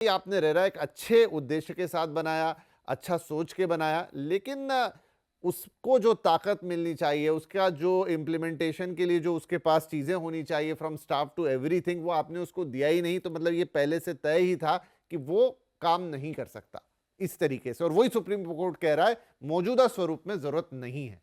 ये आपने रेरा एक अच्छे उद्देश्य के साथ बनाया, अच्छा सोच के बनाया, लेकिन उसको जो ताकत मिलनी चाहिए, उसका जो इम्प्लीमेंटेशन के लिए जो उसके पास चीज़ें होनी चाहिए फ्रॉम स्टाफ टू एवरीथिंग, वो आपने उसको दिया ही नहीं। तो मतलब ये पहले से तय ही था कि वो काम नहीं कर सकता इस तरीके से, और वही सुप्रीम कोर्ट कह रहा है मौजूदा स्वरूप में ज़रूरत नहीं है।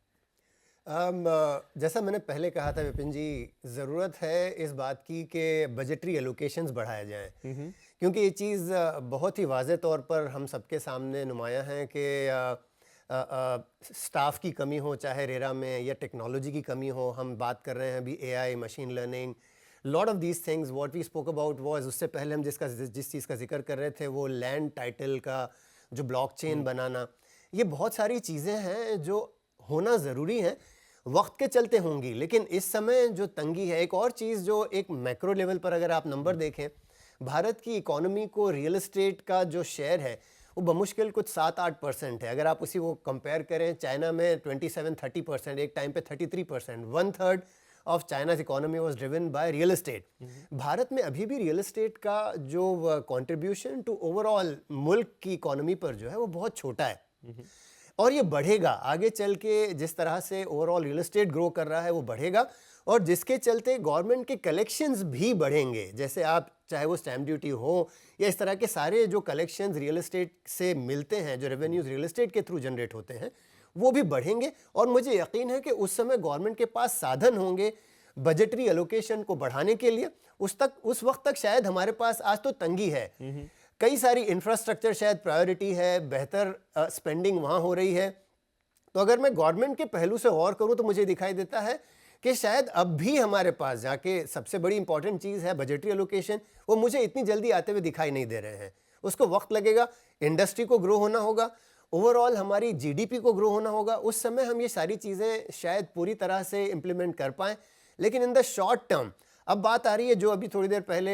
जैसा मैंने पहले कहा था विपिन जी, ज़रूरत है इस बात की कि बजटरी एलोकेशंस बढ़ाए जाएं, क्योंकि ये चीज़ बहुत ही वाज़े तौर पर हम सबके सामने नुमाया है कि स्टाफ की कमी हो, चाहे रेरा में, या टेक्नोलॉजी की कमी हो। हम बात कर रहे हैं अभी AI, machine learning, lot of these things what we spoke about was, उससे पहले हम जिस चीज़ का जिक्र कर रहे थे वो लैंड टाइटल का जो ब्लॉकचेन बनाना। ये बहुत सारी चीज़ें हैं जो होना ज़रूरी है, वक्त के चलते होंगी, लेकिन इस समय जो तंगी है। एक और चीज़ जो एक मैक्रो लेवल पर अगर आप नंबर देखें, भारत की इकोनॉमी को रियल एस्टेट का जो शेयर है वो बमुश्किल कुछ 7-8% है। अगर आप उसी को कंपेयर करें, चाइना में 27-30%, एक टाइम पे 33%, 1/3 of China's economy was driven by real estate. Bharat में अभी भी रियल एस्टेट का जो कंट्रीब्यूशन टू ओवरऑल मुल्क की इकोनॉमी पर जो है वो बहुत छोटा है, और ये बढ़ेगा आगे चल के। जिस तरह से ओवरऑल रियल एस्टेट ग्रो कर रहा है वो बढ़ेगा, और जिसके चलते गवर्नमेंट के कलेक्शंस भी बढ़ेंगे। जैसे आप चाहे वो स्टैम्प ड्यूटी हो या इस तरह के सारे जो कलेक्शंस रियल एस्टेट से मिलते हैं, जो रेवेन्यूज रियल एस्टेट के थ्रू जनरेट होते हैं, वो भी बढ़ेंगे। और मुझे यकीन है कि उस समय गवर्नमेंट के पास साधन होंगे बजटरी एलोकेशन को बढ़ाने के लिए। उस वक्त तक शायद हमारे पास, आज तो तंगी है, कई सारी इंफ्रास्ट्रक्चर शायद प्रायोरिटी है, बेहतर स्पेंडिंग वहाँ हो रही है। तो अगर मैं गवर्नमेंट के पहलू से गौर करूँ तो मुझे दिखाई देता है कि शायद अब भी हमारे पास जाके सबसे बड़ी इंपॉर्टेंट चीज़ है बजटरी एलोकेशन, वो मुझे इतनी जल्दी आते हुए दिखाई नहीं दे रहे हैं। उसको वक्त लगेगा, इंडस्ट्री को ग्रो होना होगा, ओवरऑल हमारी जीडीपी को ग्रो होना होगा। उस समय हम ये सारी चीज़ें शायद पूरी तरह से इम्प्लीमेंट कर पाएँ। लेकिन इन द शॉर्ट टर्म अब बात आ रही है जो अभी थोड़ी देर पहले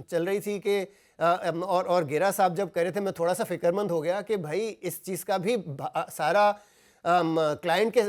चल रही थी कि और गेरा साहब जब कह रहे थे, मैं थोड़ा सा फिक्रमंद हो गया कि भाई इस चीज़ का भी सारा क्लाइंट के,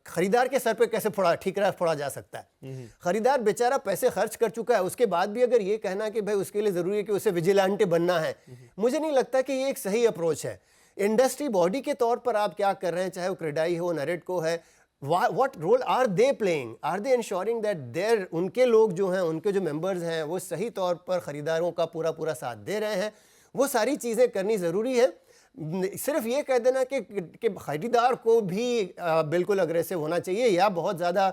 खरीदार के सर पे कैसे ठीकरा फोड़ा जा सकता है। खरीदार बेचारा पैसे खर्च कर चुका है, उसके बाद भी अगर ये कहना कि भाई उसके लिए ज़रूरी है कि उसे विजिलेंटे बनना है, मुझे नहीं लगता कि ये एक सही अप्रोच है। इंडस्ट्री बॉडी के तौर पर आप क्या कर रहे हैं, चाहे वो क्रेडाई हो, नरेटको है, what role are they playing? Are they ensuring that उनके लोग जो हैं, उनके जो मेंबर्स हैं, वो सही तौर पर खरीदारों का पूरा साथ दे रहे हैं? वो सारी चीज़ें करनी ज़रूरी है। सिर्फ ये कह देना कि खरीदार को भी बिल्कुल अग्रेसिव होना चाहिए या बहुत ज़्यादा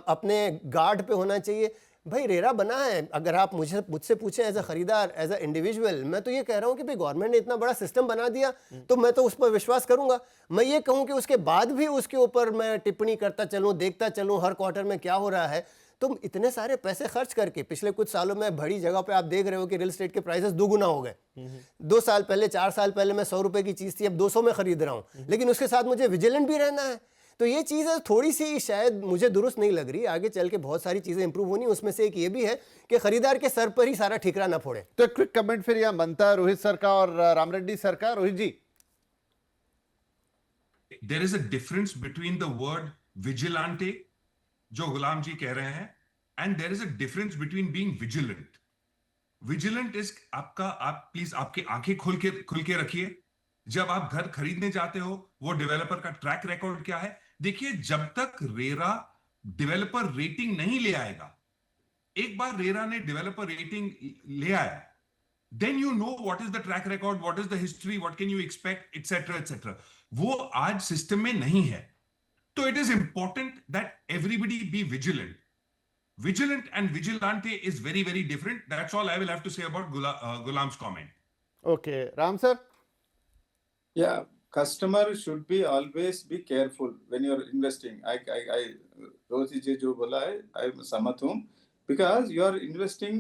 अपने गार्ड पे होना चाहिए। भाई रेरा बना है, अगर आप मुझसे पूछें एज अ खरीदार, एज अ इंडिविजुअल, मैं तो ये कह रहा हूँ कि भाई गवर्नमेंट ने इतना बड़ा सिस्टम बना दिया तो मैं तो उस पर विश्वास करूंगा। मैं ये कहूँ कि उसके बाद भी उसके ऊपर मैं टिप्पणी करता चलूँ, देखता चलूँ हर क्वार्टर में क्या हो रहा है। तुम इतने सारे पैसे खर्च करके पिछले कुछ सालों में बड़ी जगह पे आप देख रहे हो कि रियल एस्टेट के प्राइसेस दोगुना हो गए। 2 साल पहले, 4 साल पहले मैं 100 रुपए की चीज़ थी, अब 200 में खरीद रहा हूँ, लेकिन उसके साथ मुझे विजिलेंट भी रहना है। तो ये चीज़ थोड़ी सी शायद मुझे दुरुस्त नहीं लग रही। आगे चल के बहुत सारी चीज़ें इंप्रूव होनी, उसमें से एक ये भी है कि खरीदार के सर पर ही सारा ठिकरा ना फोड़े। तो क्विक कमेंट फिर यहाँ बनता है रोहित सर का और राम रेड्डी सर का। Rohit ji, there is a difference between the word vigilante जो गुलाम जी कह रहे हैं, and there is a difference between being vigilant. Vigilant is आपका, आप प्लीज आपकी आंखें खुल के रखिए। जब आप घर खरीदने जाते हो, वो डेवलपर का ट्रैक रिकॉर्ड क्या है देखिए। जब तक रेरा डेवलपर रेटिंग नहीं ले आएगा, एक बार रेरा ने डेवलपर रेटिंग ले आया, then you know what is the track record, what is the history, what can you expect, etcetera etcetera. वो आज सिस्टम में नहीं है। तो it is important that everybody be vigilant. Vigilant and vigilante is very, very different. That's all I will have to say about Gulam's comment. Okay Ram sir. Yeah, customer should be always be careful when you're investing. I Rosie ji जो बोला है, I सहमत हूँ, because you are investing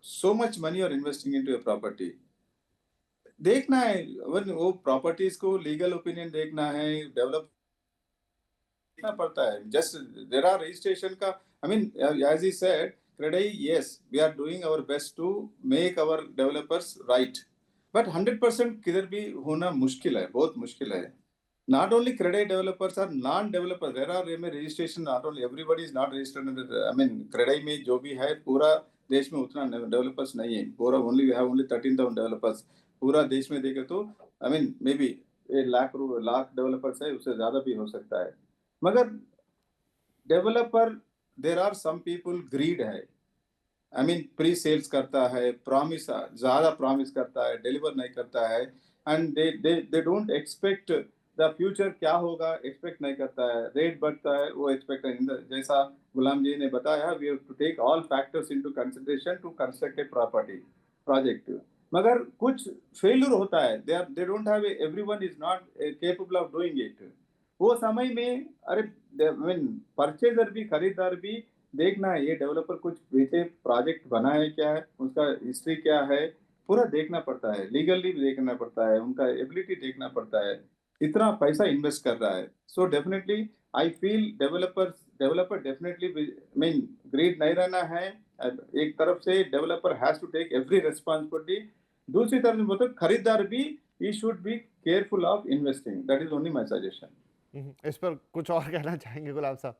so much money, you are investing into a property. देखना है वो properties को legal opinion देखना है, develop देखना पड़ता है। Just there are registration का, I mean, as he said, Credai, yes, we are doing our best to make our developers right. But 100% किधर भी होना मुश्किल है, बहुत मुश्किल है। Not only Credai developers are non-developers. There are registration. Not only everybody is not registered under. I mean, Credai में जो भी है पूरा देश में उतना डेवलपर्स नहीं है। पूरा only we have only 13,000 developers. पूरा देश में देखें तो I mean maybe 1 lakh developers है, उससे ज़्यादा भी हो सकता है। मगर developer there are some people greed है। आई मीन प्री सेल्स करता है, प्रॉमिस ज़्यादा प्रॉमिस करता है, डिलीवर नहीं करता है and they don't expect the future क्या होगा, एक्सपेक्ट नहीं करता है। रेट बढ़ता है वो एक्सपेक्ट नहीं, जैसा गुलाम जी ने बताया, we have to take all factors into consideration to construct a property project. मगर कुछ फेल्यूर होता है, they don't have, everyone is not capable of doing it. वो समय में अरे मीन परचेजर भी, खरीदार भी देखना है ये डेवलपर कुछ पीछे प्रोजेक्ट बना है क्या है, उसका हिस्ट्री क्या है, पूरा देखना पड़ता है, लीगली भी देखना पड़ता है, उनका एबिलिटी देखना पड़ता है, इतना पैसा इन्वेस्ट कर रहा है। So definitely I feel developer definitely mean greed नहीं रहना है। एक तरफ से developer has to take every responsibility, दूसरी तरफ से मतलब खरीदार भी he should be careful of investing. That is only my suggestion. इस पर कुछ और कहना चाहेंगे गुलाम साहब?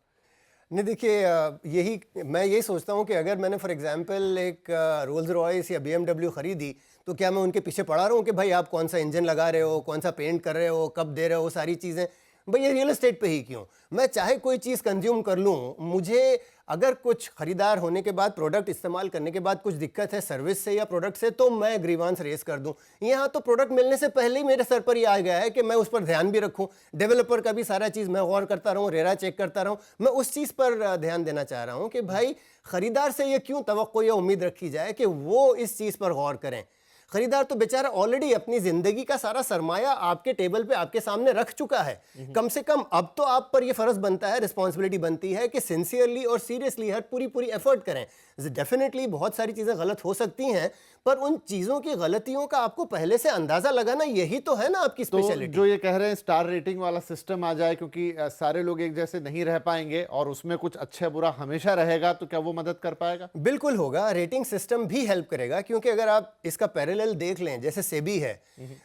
नहीं देखिए, मैं यही सोचता हूँ कि अगर मैंने फॉर एग्जांपल एक रोल्स रॉयस या BMW ख़रीदी, तो क्या मैं उनके पीछे पड़ा रहा हूँ कि भाई आप कौन सा इंजन लगा रहे हो, कौन सा पेंट कर रहे हो, कब दे रहे हो, सारी चीज़ें। भाई ये रियल एस्टेट पे ही क्यों, मैं चाहे कोई चीज़ कंज्यूम कर लूँ, मुझे अगर कुछ ख़रीदार होने के बाद, प्रोडक्ट इस्तेमाल करने के बाद कुछ दिक्कत है सर्विस से या प्रोडक्ट से, तो मैं ग्रीवांस रेस कर दूं। यहाँ तो प्रोडक्ट मिलने से पहले ही मेरे सर पर ये आ गया है कि मैं उस पर ध्यान भी रखूं, डेवलपर का भी सारा चीज़ मैं गौर करता रहूं, रेरा चेक करता रहूं। मैं उस चीज़ पर ध्यान देना चाह रहा हूं कि भाई ख़रीदार से ये क्यों तवक्को या उम्मीद रखी जाए कि वो इस चीज़ पर गौर करें। खरीदार तो बेचारा ऑलरेडी अपनी जिंदगी का सारा सरमाया आपके टेबल पे आपके सामने रख चुका है। कम से कम अब तो आप पर यह फर्ज बनता है, रिस्पॉन्सिबिलिटी बनती है कि सिंसियरली और सीरियसली हर पूरी एफर्ट करें। डेफिनेटली बहुत सारी चीज़ें गलत हो सकती हैं, पर उन चीज़ों की गलतियों का आपको पहले से अंदाज़ा लगाना, यही तो है ना आपकी तो स्पेशलिटी। जो ये कह रहे हैं स्टार रेटिंग वाला सिस्टम आ जाए, क्योंकि सारे लोग एक जैसे नहीं रह पाएंगे और उसमें कुछ अच्छा बुरा हमेशा रहेगा, तो क्या वो मदद कर पाएगा? बिल्कुल होगा, रेटिंग सिस्टम भी हेल्प करेगा, क्योंकि अगर आप इसका पैरेलल देख लें, जैसे सेबी है,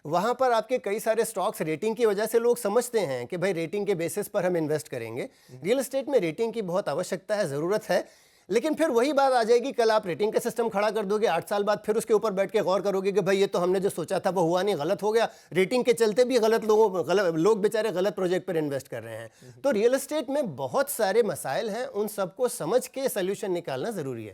वहां पर आपके कई सारे स्टॉक्स रेटिंग की वजह से लोग समझते हैं कि भाई रेटिंग के बेसिस पर हम इन्वेस्ट करेंगे। रियल एस्टेट में रेटिंग की बहुत आवश्यकता है, ज़रूरत है, लेकिन फिर वही बात आ जाएगी, कल आप रेटिंग का सिस्टम खड़ा कर दोगे, 8 साल बाद फिर उसके ऊपर बैठ के गौर करोगे कि भाई ये तो हमने जो सोचा था वो हुआ नहीं, गलत हो गया, रेटिंग के चलते भी लोग बेचारे गलत प्रोजेक्ट पर इन्वेस्ट कर रहे हैं। तो रियल एस्टेट में बहुत सारे मसाइल हैं, उन सबको समझ के सोल्यूशन निकालना ज़रूरी है।